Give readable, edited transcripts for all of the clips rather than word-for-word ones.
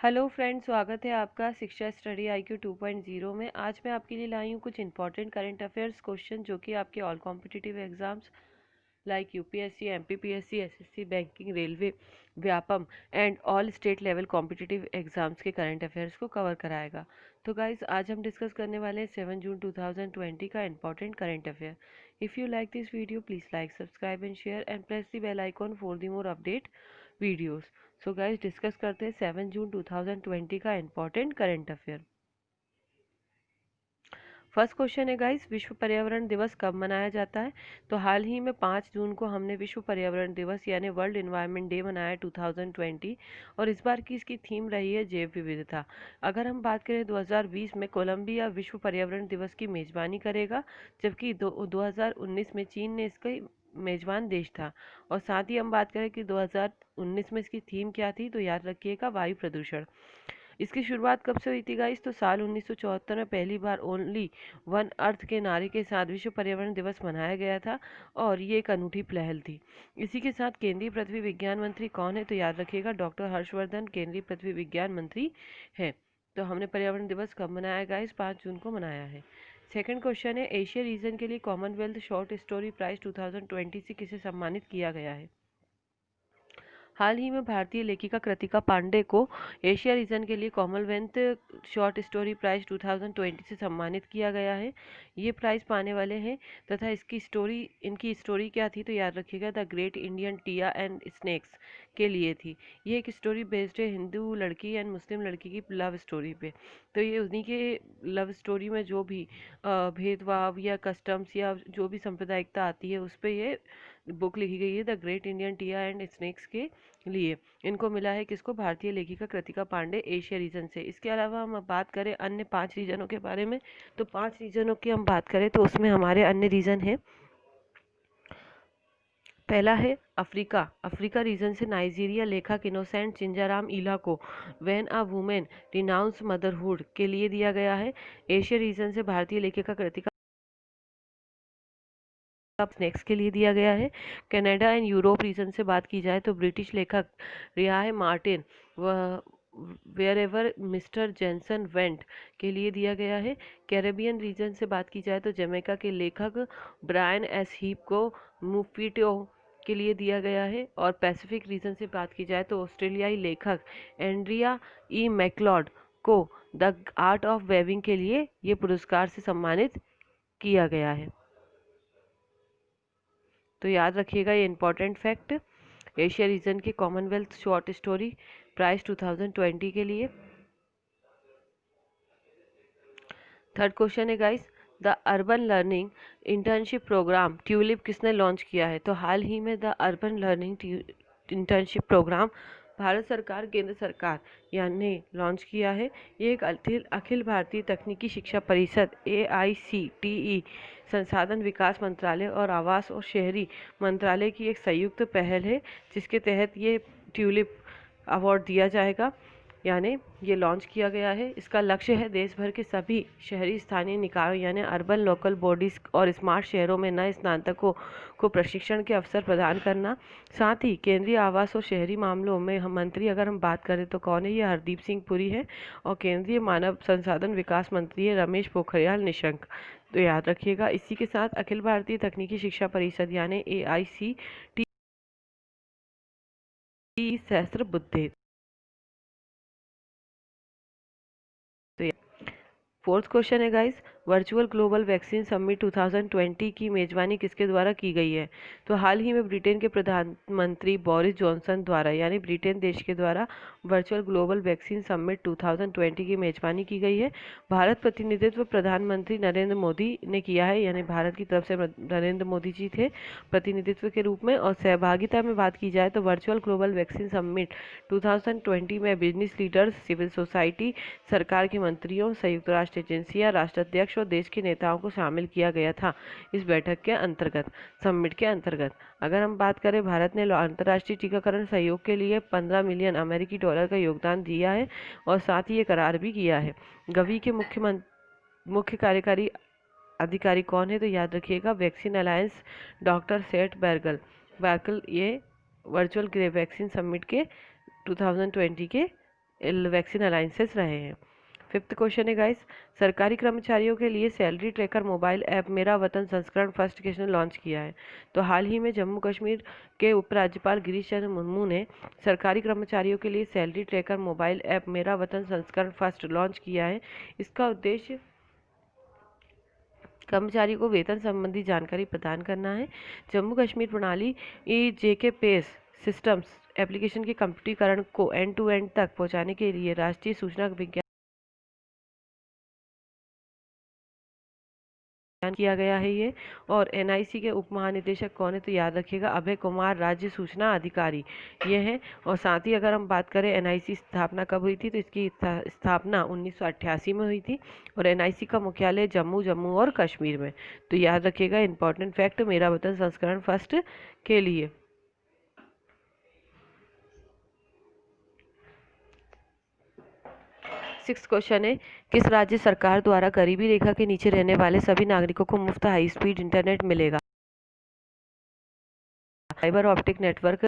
Hello friends, स्वागत है आपका शिक्षा स्टडी IQ 2.0 में। आज मैं आपके लिए लाई हूँ कुछ इंपॉर्टेंट करंट अफेयर्स क्वेश्चन जो कि आपके all competitive exams like UPSC, MPPSC, SSC, banking, railway, Vyapam and all state level competitive exams के करंट अफेयर्स को कवर कराएगा। तो गाइज, आज हम डिस्कस करने वाले हैं 7 जून 2020 का important current affair. If you like this video, please like, subscribe and share and press the bell icon for the more update videos. So guys, discuss करते हैं 7 जून 2020 का important current affair. First question है guys, विश्व पर्यावरण दिवस कब मनाया जाता है? तो हाल ही में 5 जून को हमने विश्व पर्यावरण दिवस यानी वर्ल्ड एनवायरनमेंट डे मनाया 2020, और इस बार की इसकी थीम रही है जैव विविधता। अगर हम बात करें 2020 में कोलंबिया विश्व पर्यावरण दिवस की मेजबानी करेगा, जबकि 2019 में चीन ने इसका मेजबान देश था। और साथ ही हम बात करें कि 2019 में इसकी थीम क्या थी, तो याद रखिएगा वायु प्रदूषण। इसकी शुरुआत कब से हुई थी गाइस? तो साल 1974 में पहली बार ओनली वन अर्थ के नारे के साथ विश्व पर्यावरण दिवस मनाया गया था, और ये एक अनूठी पहल थी। इसी के साथ केंद्रीय पृथ्वी विज्ञान मंत्री कौन है? तो याद रखिएगा डॉक्टर हर्षवर्धन केंद्रीय पृथ्वी विज्ञान मंत्री है। तो हमने पर्यावरण दिवस कब मनाया गाइस? 5 जून को मनाया है। सेकंड क्वेश्चन है, एशिया रीजन के लिए कॉमनवेल्थ शॉर्ट स्टोरी प्राइज 2020 से किसे सम्मानित किया गया है? हाल ही में भारतीय लेखिका कृतिका पांडे को एशिया रीजन के लिए कॉमनवेल्थ शॉर्ट स्टोरी प्राइज 2020 से सम्मानित किया गया है। ये प्राइज पाने वाले हैं, तथा इनकी स्टोरी क्या थी? तो याद रखिएगा the great Indian tea and snakes के लिए थी। ये एक स्टोरी बेस्ड है हिंदू लड़की एंड मुस्लिम लड़की की लव स्टोरी पे। तो ये उन्हीं के लव स्टोरी में जो भी भेदभाव या कस्टम्स या जो भी सांप्रदायिकता आती है, उस पर ये बुक लिखी गई है the great Indian tea and snakes के लिए। इनको मिला है किसको? भारतीय लेखिका कृतिका पांडे, एशिया रीजन से। इसके अलावा हम अब बात करें अन्य 5 रीजनों के बारे में, तो 5 रीजनों की हम बात करें तो उसमें हमारे अन्य रीजन है। पहला है अफ्रीका। अफ्रीका रीजन से नाइजीरिया लेखक इनोसेंट चिंजाराम इला को when a women renounce motherhood के लिए दिया गया है। एशिया रीजन से भारतीय लेखिका कृतिका स्नेक्स के लिए दिया गया है। कनाडा एंड यूरोप रीजन से बात की जाए तो ब्रिटिश लेखक रियाय Martin wherever mister Jenson went के लिए दिया गया है। कैरेबियन रीजन से बात की जाए तो जमैका के लेखक ब्रायन एस हीप को मुफिटो के लिए दिया गया है। और पैसिफिक रीजन से बात की जाए तो ऑस्ट्रेलियाई लेखक एंड्रिया ई मैकलॉड को द आर्ट ऑफ वेविंग के लिए ये पुरस्कार से सम्मानित किया गया है। तो याद रखिएगा ये इंपॉर्टेंट फैक्ट एशिया रीजन के कॉमनवेल्थ शॉर्ट स्टोरी प्राइज 2020 के लिए। थर्ड क्वेश्चन है guys, the urban learning internship program TULIP किसने लॉन्च किया है? तो हाल ही में the urban learning internship program Bharat सरकार, केंद्र सरकार यानी लॉन्च किया है। ये एक अखिल भारतीय तकनीकी शिक्षा परिषद AICTE, संसाधन विकास मंत्रालय और आवास और शहरी मंत्रालय की एक संयुक्त पहल है, जिसके तहत ये ट्यूलिप अवार्ड दिया जाएगा, यानी ये लॉन्च किया गया है। इसका लक्ष्य है देश भर के सभी शहरी स्थानीय निकायों यानी अर्बन लोकल बॉडीज और स्मार्ट शहरों में नए स्नातकों को प्रशिक्षण के अवसर प्रदान करना। साथ ही केंद्रीय आवास और शहरी मामलों में हम मंत्री अगर हम बात करें तो कौन है? ये हरदीप सिंह पुरी है। और केंद्रीय मानव संसाधन विकास मंत्री है रमेश पोखरियाल निशंक। तो याद रखिएगा। इसी के साथ अखिल भारतीय तकनीकी शिक्षा परिषद यानी AICTE सहस्त्र बुद्धे। फोर्थ क्वेश्चन है guys, virtual global vaccine summit 2020 की मेजबानी किसके द्वारा की गई है? तो हाल ही में ब्रिटेन के प्रधानमंत्री बोरिस जॉनसन द्वारा यानी ब्रिटेन देश के द्वारा वर्चुअल ग्लोबल वैक्सीन समिट 2020 की मेजबानी की गई है। भारत प्रतिनिधित्व प्रधानमंत्री नरेंद्र मोदी ने किया है, यानी भारत की तरफ से नरेंद्र मोदी जी थे प्रतिनिधित्व के रूप में। और सहभागिता में बात की जाए तो वर्चुअल ग्लोबल वैक्सीन समिट 2020 में बिजनेस लीडर्स, सिविल सोसाइटी, सरकार के मंत्रियों, संयुक्त राष्ट्र एजेंसियां, राष्ट्राध्यक्ष और देश के नेताओं को शामिल किया गया था इस बैठक के अंतर्गत, समिट के अंतर्गत। अगर हम बात करें, भारत ने अंतर्राष्ट्रीय टीकाकरण सहयोग के लिए 15 मिलियन अमेरिकी डॉलर का योगदान दिया है, और साथ ही ये करार भी किया है। गवी के मुख्य कार्यकारी अधिकारी कौन है? तो याद रखिएगा वैक्सीन अलायंस डॉक्टर सेठ बैरगल ये वर्चुअल वैक्सीन समिट के 2020 के वैक्सीन अलायंसेस रहे हैं। फिफ्थ क्वेश्चन है गाइस, सरकारी कर्मचारियों के लिए सैलरी ट्रैकर मोबाइल ऐप मेरा वतन संस्करण फर्स्ट किसने लॉन्च किया है? तो हाल ही में जम्मू कश्मीर के उपराज्यपाल गिरीश चंद्र मुर्मू ने सरकारी कर्मचारियों के लिए सैलरी ट्रैकर मोबाइल ऐप मेरा वतन संस्करण फर्स्ट लॉन्च किया है। इसका उद्देश्य कर्मचारी को वेतन संबंधी जानकारी प्रदान करना है। जम्मू कश्मीर प्रणाली जेके पेस सिस्टम्स एप्लीकेशन के कंप्यूटरीकरण को एंड टू एंड तक पहुंचाने के लिए राष्ट्रीय सूचना विज्ञान किया गया है ये। और एनआईसी के उप महानिदेशक कौन है? तो याद रखिएगा अभय कुमार, राज्य सूचना अधिकारी ये हैं। और साथ ही अगर हम बात करें एनआईसी स्थापना कब हुई थी, तो इसकी स्थापना 1988 में हुई थी। और एनआईसी का मुख्यालय जम्मू और कश्मीर में। तो याद रखिएगा इंपॉर्टेंट फैक्ट मेरा वतन संस्करण फर्स्ट के लिए। सिक्स क्वेश्चन है, किस राज्य सरकार द्वारा गरीबी रेखा के नीचे रहने वाले सभी नागरिकों को मुफ्त हाई स्पीड इंटरनेट मिलेगा? फाइबर ऑप्टिक नेटवर्क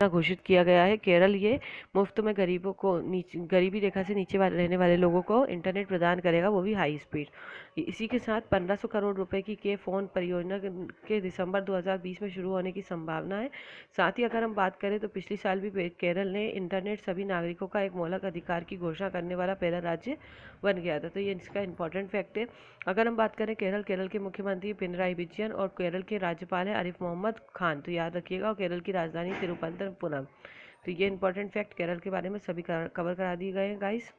घोषित किया गया है। केरल ये मुफ्त में गरीबों को गरीबी रेखा से नीचे रहने वाले लोगों को इंटरनेट प्रदान करेगा, वो भी हाई स्पीड। इसी के साथ 1500 करोड़ रुपए की के फोन परियोजना के दिसंबर 2020 में शुरू होने की संभावना है। साथ ही अगर हम बात करें तो पिछले साल भी केरल ने इंटरनेट सभी नागरिकों का एक मौलिक अधिकार की घोषणा करने वाला पहला राज्य बन गया था। तो ये इसका इंपॉर्टेंट फैक्ट है। अगर हम बात करें केरल के मुख्यमंत्री पिनराई विजयन और केरल के राज्यपाल है आरिफ मोहम्मद खान। तो याद रखिएगा, और केरल की राजधानी तिरुवनंतपुरम। तो ये इंपॉर्टेंट फैक्ट केरल के बारे में सभी कवर करा दिए गए हैं गाइस।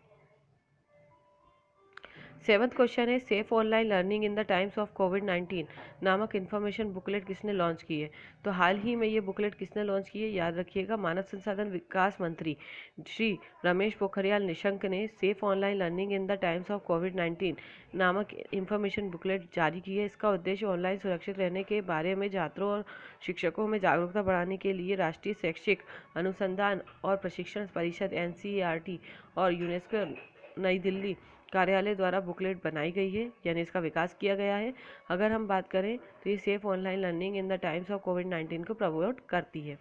सेवंथ क्वेश्चन है, safe online learning in the times of कोविड-19 नामक इन्फॉर्मेशन बुकलेट किसने लॉन्च की है? तो हाल ही में ये बुकलेट किसने लॉन्च की है? याद रखिएगा मानव संसाधन विकास मंत्री श्री रमेश पोखरियाल निशंक ने safe online learning in the times of कोविड-19 नामक इन्फॉर्मेशन बुकलेट जारी की है। इसका उद्देश्य ऑनलाइन सुरक्षित रहने के बारे में छात्रों और शिक्षकों में जागरूकता बढ़ाने के लिए राष्ट्रीय शैक्षिक अनुसंधान और प्रशिक्षण परिषद NCERT और यूनेस्को नई दिल्ली कार्यालय द्वारा बुकलेट बनाई गई है, यानी इसका विकास किया गया है। अगर हम बात करें तो ये safe online learning in the times of कोविड-19 को प्रमोट करती है।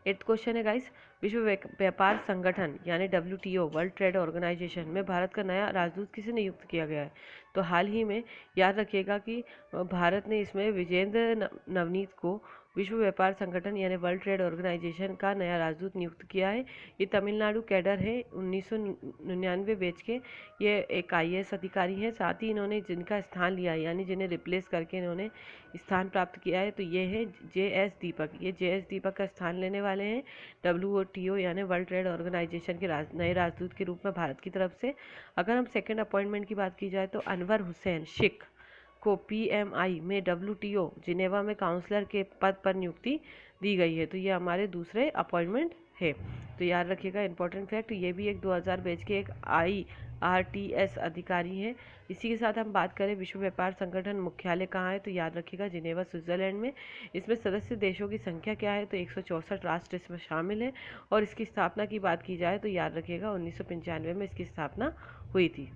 एट्थ क्वेश्चन है गाइस, विश्व व्यापार संगठन यानी WTO वर्ल्ड ट्रेड ऑर्गेनाइजेशन में भारत का नया राजदूत किसे नियुक्त किया गया है? तो हाल ही में याद रखिएगा कि भारत ने इसमें विजेंद्र नवनीत को विश्व व्यापार संगठन यानी वर्ल्ड ट्रेड ऑर्गेनाइजेशन का नया राजदूत नियुक्त किया है। ये तमिलनाडु कैडर है, 1999 बैच के। ये एक IAS अधिकारी हैं। साथ ही इन्होंने जिनका स्थान लिया है, यानी जिन्हें रिप्लेस करके इन्होंने स्थान प्राप्त किया है, तो ये है JS दीपक। ये JS दीपक का स्थान लेने वाले हैं WTO यानी वर्ल्ड ट्रेड ऑर्गेनाइजेशन के नए राजदूत के रूप में भारत की तरफ से। अगर हम सेकेंड अपॉइंटमेंट की बात की जाए तो अनवर हुसैन शेख को PMI में WTO जिनेवा में काउंसलर के पद पर नियुक्ति दी गई है। तो ये हमारे दूसरे अपॉइंटमेंट है। तो याद रखिएगा इंपॉर्टेंट फैक्ट, ये भी एक 2000 बैच के एक IRTS अधिकारी हैं। इसी के साथ हम बात करें विश्व व्यापार संगठन मुख्यालय कहाँ है, तो याद रखिएगा जिनेवा स्विट्जरलैंड में। इसमें सदस्य देशों की संख्या क्या है? तो 164 राष्ट्र इसमें शामिल है। और इसकी स्थापना की बात की जाए तो याद रखिएगा 1995 में इसकी स्थापना हुई थी।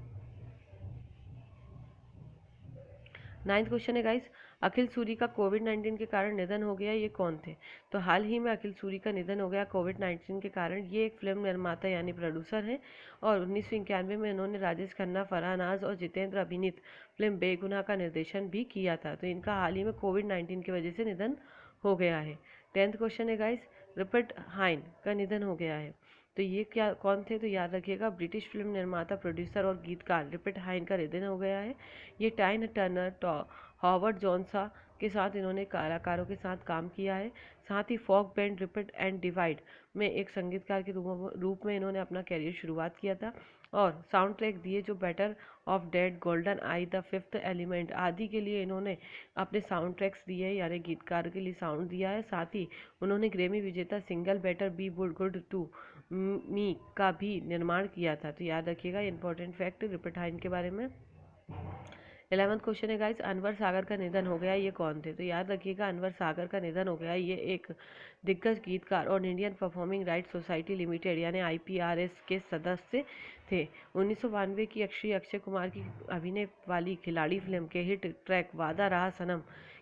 नाइन्थ क्वेश्चन है गाइस, अखिल सूरी का कोविड-19 के कारण निधन हो गया, ये कौन थे? तो हाल ही में अखिल सूरी का निधन हो गया कोविड-19 के कारण। ये एक फिल्म निर्माता यानी प्रोड्यूसर हैं और 1991 में इन्होंने राजेश खन्ना, फरहान नाज और जितेंद्र अभिनीत फिल्म बेगुनाह का निर्देशन भी किया था। तो इनका हाल ही में कोविड-19 की वजह से निधन हो गया है। 10th क्वेश्चन है गाइस, रिपर्ट हाइन का निधन हो गया है। तो ये क्या कौन थे? तो याद रखिएगा ब्रिटिश फिल्म निर्माता, प्रोड्यूसर और गीतकार रिपर्ट हाइन का निधन हो गया है। ये टाइन टर्नर, हॉवर्ड जोन्सा के साथ इन्होंने कलाकारों के साथ काम किया है। साथ ही फोक बैंड रिपीट एंड डिवाइड में एक संगीतकार के रूप में इन्होंने अपना करियर शुरुआत किया था। और साउंड ट्रैक दिए जो better of dead, golden I, the fifth element आदि के लिए इन्होंने अपने साउंड ट्रैक्स दिए हैं, यानी गीतकार के लिए साउंड दिया है। साथ ही उन्होंने ग्रेमी विजेता single Better Be Good to Me का भी निर्माण किया था। तो याद रखिएगा इंपॉर्टेंट फैक्ट रिपीट हाइन के बारे में। 11th क्वेश्चन है गाइस, अनवर सागर का निधन हो गया, ये कौन थे? तो याद रखिएगा अनवर सागर का निधन हो गया। ये एक दिग्गज गीतकार और Indian performing right society limited यानी IPRS के सदस्य थे। 1992 की अक्षय कुमार की अभिनय वाली खिलाड़ी फिल्म के हिट ट्रैक वादा रहा सनम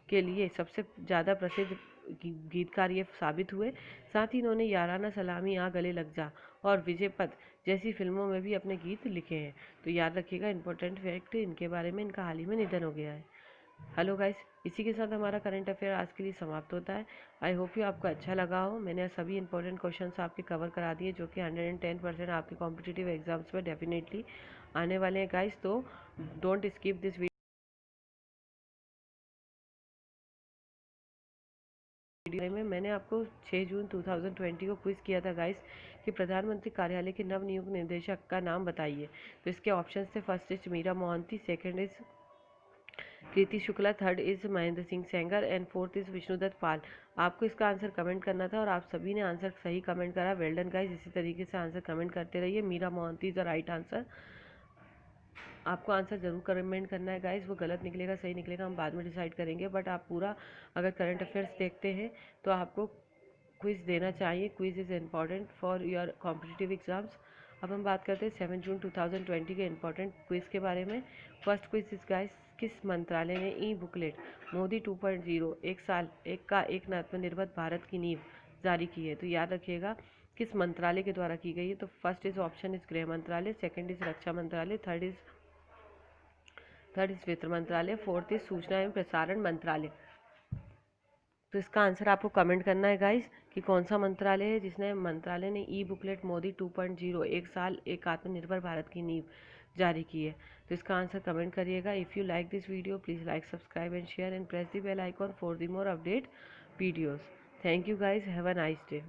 के लिए सबसे ज़्यादा प्रसिद्ध गीतकार ये साबित हुए। साथ ही इन्होंने याराना सलामी, आ गले लग जा और विजय पथ जैसी फिल्मों में भी अपने गीत लिखे हैं। तो याद रखिएगा इंपॉर्टेंट फैक्ट इनके बारे में, इनका हाल ही में निधन हो गया है। हेलो गाइस, इसी के साथ हमारा करंट अफेयर आज के लिए समाप्त होता है। आई होप यू आपको अच्छा लगा हो। मैंने सभी इंपॉर्टेंट क्वेश्चंस आपके कवर करा दिए जो कि 110% आपके कॉम्पिटिटिव एग्जाम्स में डेफिनेटली आने वाले हैं गाइस। तो डोंट स्किप दिस वीडियो में मैंने आपको 6 जून 2020 को क्विज किया था गाइस कि प्रधानमंत्री कार्यालय के नवनियुक्त निदेशक का नाम बताइए। तो इसके ऑप्शंस थे, first is Meera Mohanty, second is Kriti Shukla, third is Mahendra Singh Sengar and fourth is Vishnudutt Pal. आपको इसका आंसर कमेंट करना था और आप सभी ने आंसर सही कमेंट करा। वेल डन गाइस, इसी तरीके से आंसर कमेंट करते रहिए। Meera Mohanty is the right answer. आपको आंसर जरूर कमेंट करना है गाइस, वो गलत निकलेगा सही निकलेगा हम बाद में डिसाइड करेंगे, बट आप पूरा अगर करंट अफेयर्स देखते हैं तो आपको क्विज देना चाहिए। Quiz is important for your competitive exams. अब हम बात करते हैं 7 जून 2020 के इम्पॉर्टेंट क्विज के बारे में। फर्स्ट क्विज इज गाइस, किस मंत्रालय ने ई बुकलेट मोदी 2.0 एक साल एक आत्मनिर्भर भारत की नींव जारी की है? तो याद रखिएगा किस मंत्रालय के द्वारा की गई है। तो फर्स्ट इज ऑप्शन इज गृह मंत्रालय, सेकंड इज रक्षा मंत्रालय, थर्ड इज वित्त मंत्रालय, फोर्थ इज सूचना एवं प्रसारण मंत्रालय। तो इसका आंसर आपको कमेंट करना है गाइस कि कौन सा मंत्रालय है जिसने मंत्रालय ने ई बुकलेट मोदी 2.0 एक साल एक आत्मनिर्भर भारत की नींव जारी की है। तो इसका आंसर कमेंट करिएगा। If you like this video please like, subscribe and share and press the bell icon for the more update videos. Thank you guys, have a nice day.